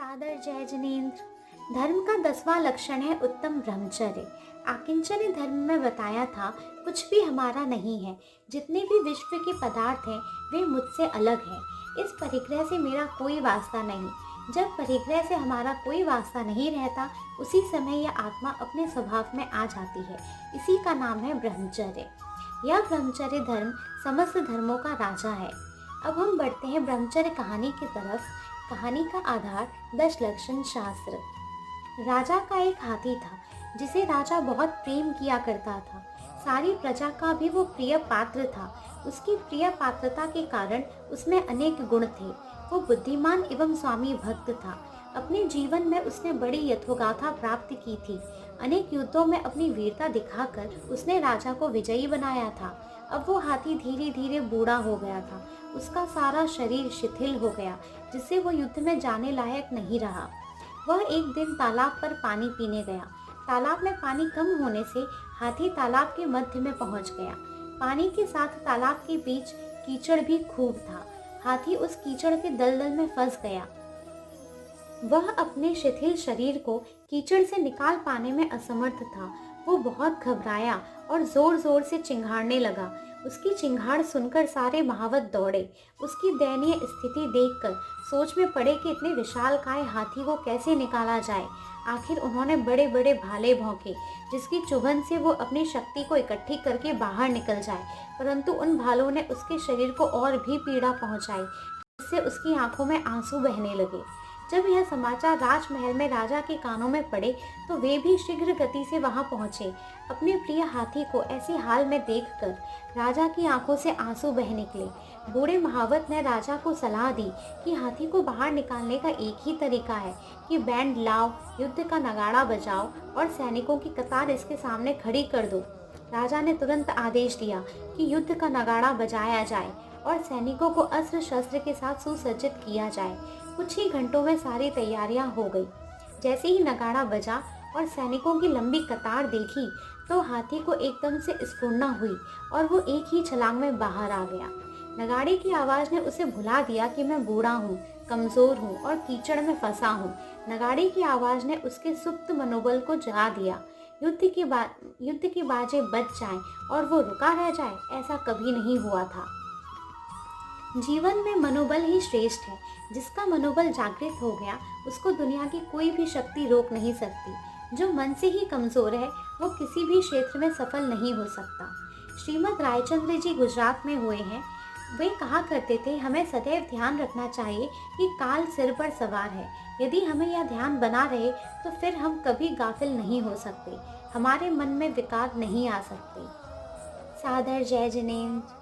सादर जय जिनेन्द्र। धर्म का 10वां लक्षण है उत्तम ब्रह्मचर्य। आकिंचन धर्म में बताया था, कुछ भी हमारा नहीं है, जितने भी विश्व के पदार्थ हैं वे मुझसे अलग हैं। इस परिग्रह से मेरा कोई वास्ता नहीं। जब परिग्रह से हमारा कोई वास्ता नहीं रहता, उसी समय यह आत्मा अपने स्वभाव में आ जाती है। इसी का नाम है ब्रह्मचर्य। यह ब्रह्मचर्य धर्म समस्त धर्मों का राजा है। अब हम बढ़ते हैं ब्रह्मचर्य कहानी की तरफ। कहानी का आधार 10 लक्षण शास्त्र। राजा का एक हाथी था, जिसे राजा बहुत प्रेम किया करता था। सारी प्रजा का भी वो प्रिय पात्र था। उसकी प्रिय पात्रता के कारण उसमें अनेक गुण थे। वो बुद्धिमान एवं स्वामी भक्त था। अपने जीवन में उसने बड़ी यथोगाथा प्राप्त की थी। अनेक युद्धों में अपनी वीरता दिखाकर उसने राजा को विजयी बनाया था। अब वो हाथी धीरे धीरे बूढ़ा हो गया था। उसका सारा शरीर शिथिल हो गया, जिससे वो युद्ध में जाने लायक नहीं रहा। वह एक दिन तालाब पर पानी पीने गया। तालाब में पानी कम होने से हाथी तालाब के मध्य में पहुंच गया। पानी के साथ तालाब के बीच कीचड़ भी खूब था। हाथी उस कीचड़ के दलदल में फंस गया। वह अपने शिथिल शरीर को कीचड़ से निकाल पाने में असमर्थ था। वो बहुत घबराया और जोर जोर से चिंघाड़ने लगा। उसकी चिंगाड़ सुनकर सारे महावत दौड़े। उसकी दयनीय स्थिति देखकर सोच में पड़े कि इतने विशालकाय हाथी को कैसे निकाला जाए। आखिर उन्होंने बड़े बड़े भाले भौंके, जिसकी चुभन से वो अपनी शक्ति को इकट्ठी करके बाहर निकल जाए, परंतु उन भालों ने उसके शरीर को और भी पीड़ा पहुंचाई, जिससे उसकी आंखों में आंसू बहने लगे। जब यह समाचार राजमहल में राजा के कानों में पड़े, तो वे भी शीघ्र गति से वहां पहुंचे। अपने प्रिय हाथी को ऐसे हाल में देखकर राजा की आंखों से आंसू बह निकले। बूढ़े महावत ने राजा को सलाह दी कि हाथी को बाहर निकालने का एक ही तरीका है कि बैंड लाओ, युद्ध का नगाड़ा बजाओ और सैनिकों की कतार इसके सामने खड़ी कर दो। राजा ने तुरंत आदेश दिया कि युद्ध का नगाड़ा बजाया जाए और सैनिकों को अस्त्र शस्त्र के साथ सुसज्जित किया जाए। कुछ ही घंटों में सारी तैयारियां हो गई। जैसे ही नगाड़ा बजा और सैनिकों की लंबी कतार देखी, तो हाथी को एकदम से स्फुरना हुई और वो एक ही छलांग में बाहर आ गया। नगाड़े की आवाज ने उसे भुला दिया कि मैं बूढ़ा हूँ, कमजोर हूँ और कीचड़ में फंसा हूँ। नगाड़े की आवाज ने उसके सुप्त मनोबल को जगा दिया। युद्ध की बाजें बज जाएं और वो रुका रह जाए, ऐसा कभी नहीं हुआ था। जीवन में मनोबल ही श्रेष्ठ है। जिसका मनोबल जागृत हो गया, उसको दुनिया की कोई भी शक्ति रोक नहीं सकती। जो मन से ही कमजोर है, वो किसी भी क्षेत्र में सफल नहीं हो सकता। श्रीमद् रायचंद्र जी गुजरात में हुए हैं। वे कहा करते थे, हमें सदैव ध्यान रखना चाहिए कि काल सिर पर सवार है। यदि हमें यह ध्यान बना रहे, तो फिर हम कभी गाफिल नहीं हो सकते। हमारे मन में विकार नहीं आ सकते। सादर जय जिनेन्द्र।